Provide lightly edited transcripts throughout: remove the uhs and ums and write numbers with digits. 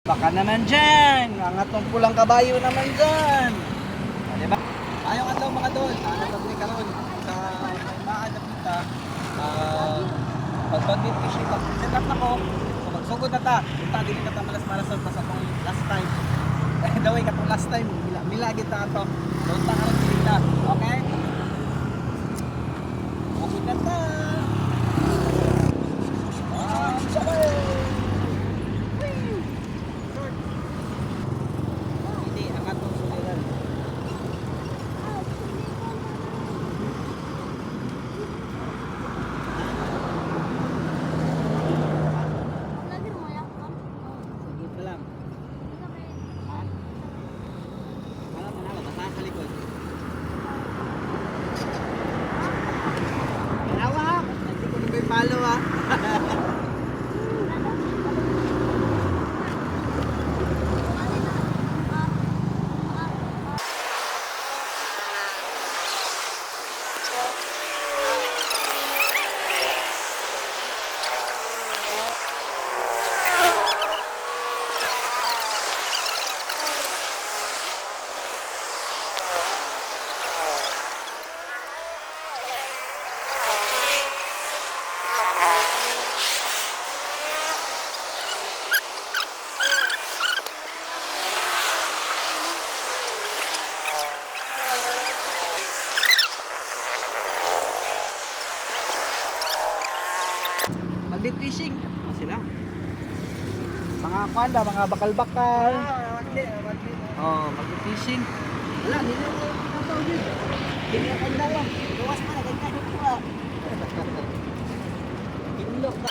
Baka naman dyan, ang atong pulang kabayo naman dyan. Diba? Ayaw nga daw mga doon, hanap ni karon sa may maadap kita. Pag-bandit fishing, pag-set up na ko, so magsugod na ta. Punta din na ta malas-malasan pa sa itong last time. Daway ka itong last time, milagit na ito. Doon ta karon kita, okay? Sugod na ta. Sabay! Palo ah. Mag-deep fishing sila. Mga kwanda, mga bakal-bakal. Oh, mag-deep fishing. Wala, hindi na ako pinataw yun. Hindi na kanda lang. Gawas pa na, ganyan ko pa. Inlok na.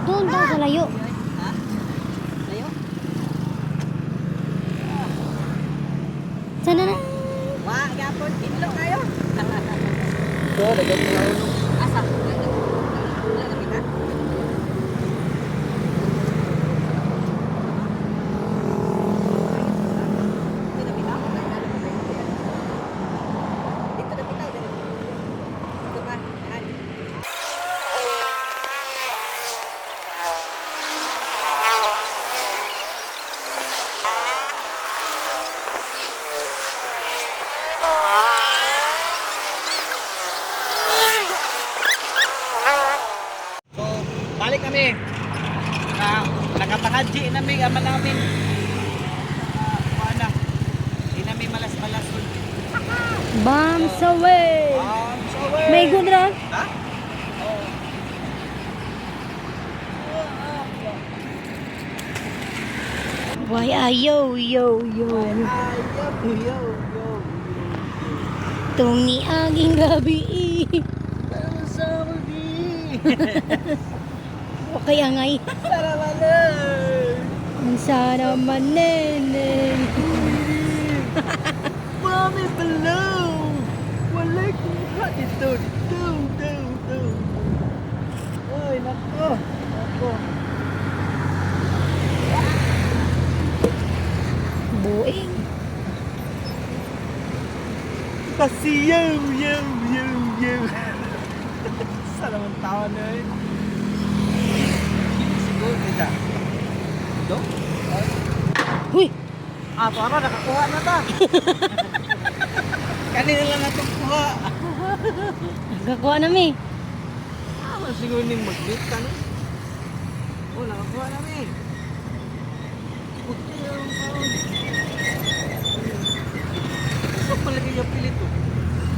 Doon daw sa layo. Ha? Layo? Sana na. Wah, gapon, inlok kayo. So, lagyan mo lang. Asa? Wala na kita? Balik kami na nakapakadji namin ama namin na di namin malas-malas Bombs away. May good ra. ha? Why ayo yo yo. Ayaw, yo. Tungi aging gabi. Pero sa muli O kaya ngay. Saramalay Sana maneneng. Mami below walay kuha ito do oy nako Buing. kasi yo sa naman tawa na eh siguro kita do Huy. para nakakuha na ta kanina lang natong kuha Nagkakuha nami. siguro ning mag-meet ka no nakakuha namin puti yung kaon gusto pala kayo pilito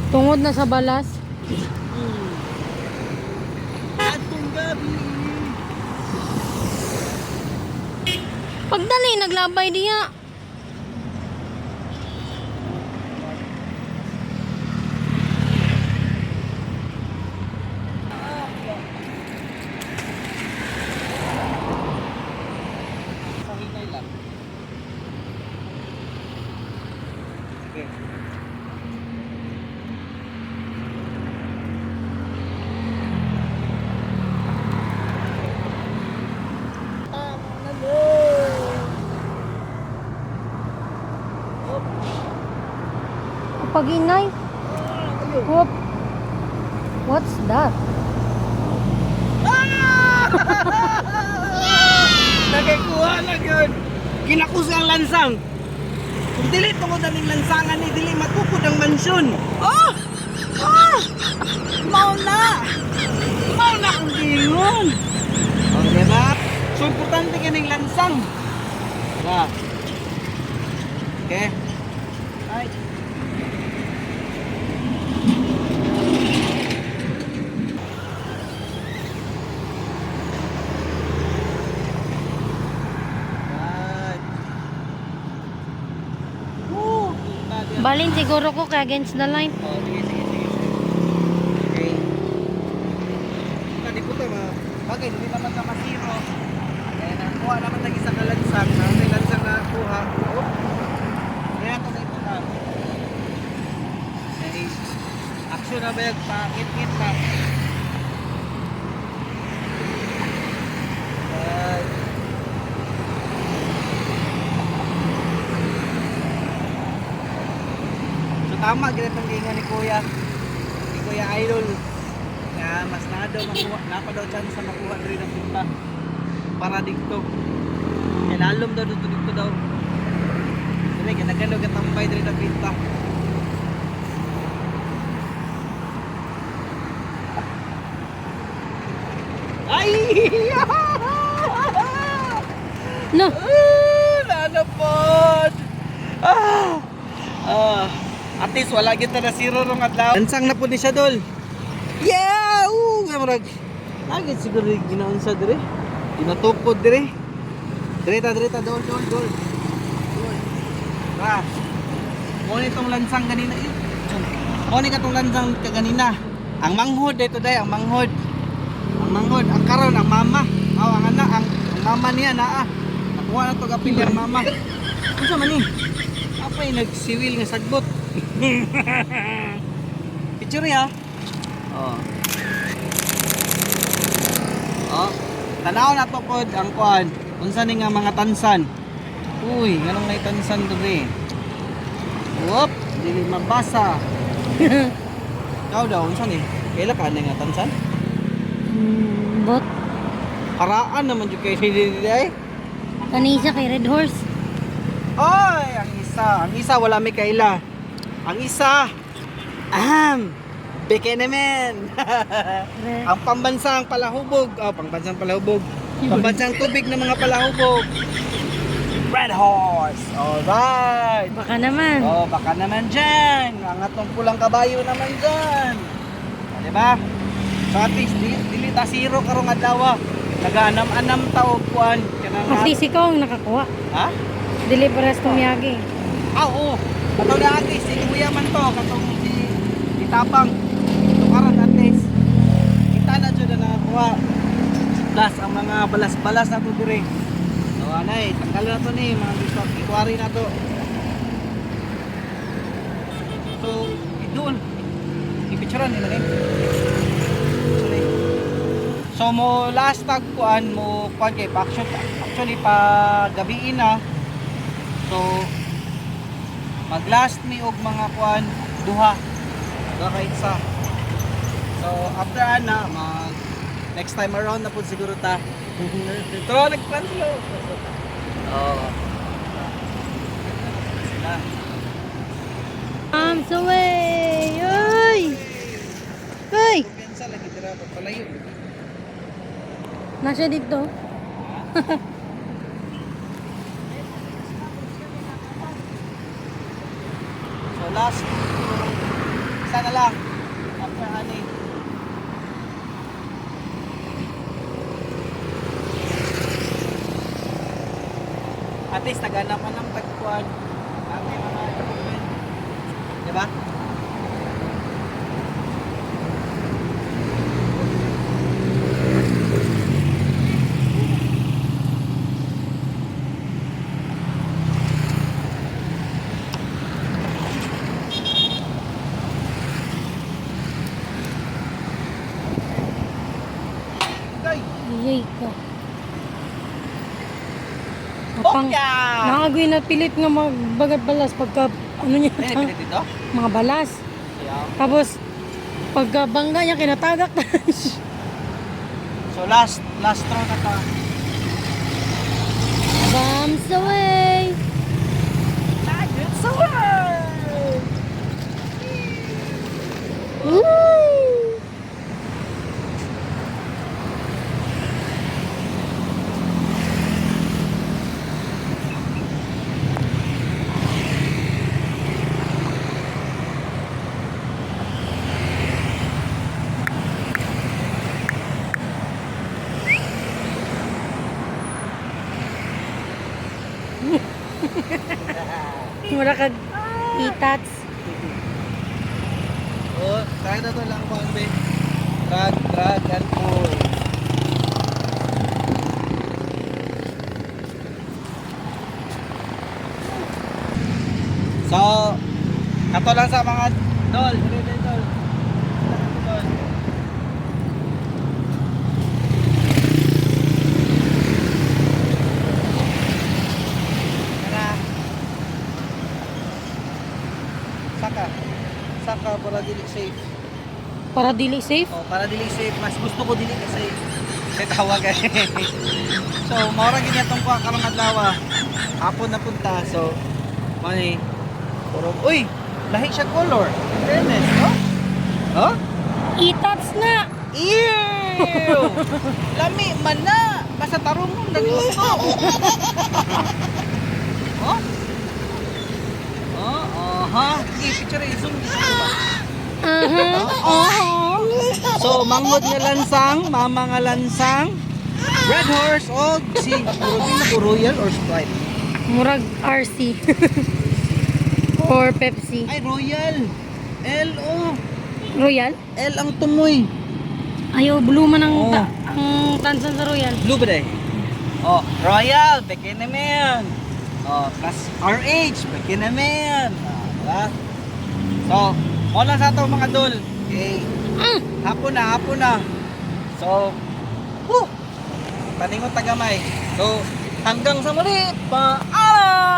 Tungod na sa balas. atong gabi Pagdali naglabay diya. pag-inay. Whoop. What's that? Nagkuha lang yun. Kinakusa ang lansang. Kung dili tungod ang lansangan ni dili matukod ang mansyon. Oh! Oh! Mau na! Mau na ang gingon. Oh, diba? So, importante kaning lansang. Diba? Okay? Right. Balin siguro ko kay against the line. Oh, sige, sige, sige. Okay. Tadi po ito, bagay, hindi naman na masiro. Kaya nakuha naman lagi sa kalansang. May lansang na kuha. Oh. Kaya ito na ito na. Okay. Action na ba yung pakit-kit pa? Tama gina itong gingon ni Kuya Idol nga mas na daw makuha, napa daw chance sa makuha rin ang punta para dito kaya lalom daw dito daw kasi ginagano katambay rin ang pinta ay No. nanapod at least wala kita na zero rong adlaw. Lansang na po ni siya dol. Yeah! Marag. Lagi siguro ginaunsa dire. Ginatupod dire. Direta dol. Ah. Mo ni tong lansang ganina eh. Mo ni katong lansang kaganina. Ang manghod dito day, ang manghod. Ang karon ang mama. Ang anak, ang mama niya naa. Nakuha na to gapil ang mama. Unsa man ni? Apay nagsiwil nga sagbot. Picture ya. Oh. Oh. Tanaw na to pod ang kuan. Unsa ni nga mga tansan? Uy, nganong may tansan diri? Whoop, dili mabasa. Kau daw unsa ni? Kaila ka nga tansan? Bot. Paraan naman jud kay dili ay. Kanisa kay Red Horse. Oy, ang isa wala may kaila. Ang isa, Bekenemen. Ang pambansang palahubog. Oh, pambansang palahubog. Pambansang tubig ng mga palahubog. Red Horse. Alright. Baka naman. Oh, baka naman dyan. Ang atong pulang kabayo naman dyan. Oh, diba? So at least, dili ta zero karong adlaw. Nag-anam-anam tao kuan. At least ikaw ang nakakuha. Ha? Dili pares tumiyagi. Oo. Katong ni Agis, si Kuya man to, katong si Tapang. Ito karon at least. Kita na dyan na nakakuha. Plus, ang mga balas-balas na to dire. So, anay, tanggal na to ni, mga gusto. Ikuwari na to. So, doon. Ipicturean nila rin. So, mo last tag kuan mo kuan kay actually pa gabiin na. So, mag-last me og mga kuan duha ka isa. So after ana next time around na pud siguro ta. Pero nag-plan sila. Oh. Sila. I'm so way. Oy. Oy. Kumpiyansa lagi dira palayo. Nasa dito. So last isa na lang after honey. At least taganap ka ng tagpuan. Ate mga equipment. Diba? Yay ka. Apang Bokya! nakagoy na pilit nga magbagat balas pagka ano niya, Ay, pinit dito? mga balas. Yeah. Tapos, pagkabangga niya, kinatagak na. So last straw na ta. Bombs away! It's away! Woo! Mura kag itats. Oh, kaya na to lang po, be. Drag and pull. So, kato lang sa mga dol. Dol. Dol. Tara. Saka para dili safe. Para dili safe. Oh, para dili safe, mas gusto ko dili ka safe. Kaya tawag eh. So, maura gid atong kuha karong adlaw. Hapon na punta. So, money. Puro, uy, lahi siya color. Fairness, no? Oh? Itats na! Ew! Lami man na. Basta tarong mo nag-usok. Oh? Oh, aha. Sige, picture zoom dito ba? So, manghod nga lansang, mama nga lansang, red horse, o si Royal or Sprite? Murag RC. Or Pepsi. Ay, Royal. L-O. Royal? L ang tumoy. Ayaw, blue man ang, Oh. ang tansan sa Royal. Blue ba day? Oh, Royal, beke naman. Oh, plus RH, beke naman. Diba? So, wala sa ito mga dol. Okay. Hapon na. So, taningon tagamay. So, hanggang sa muli, paalam!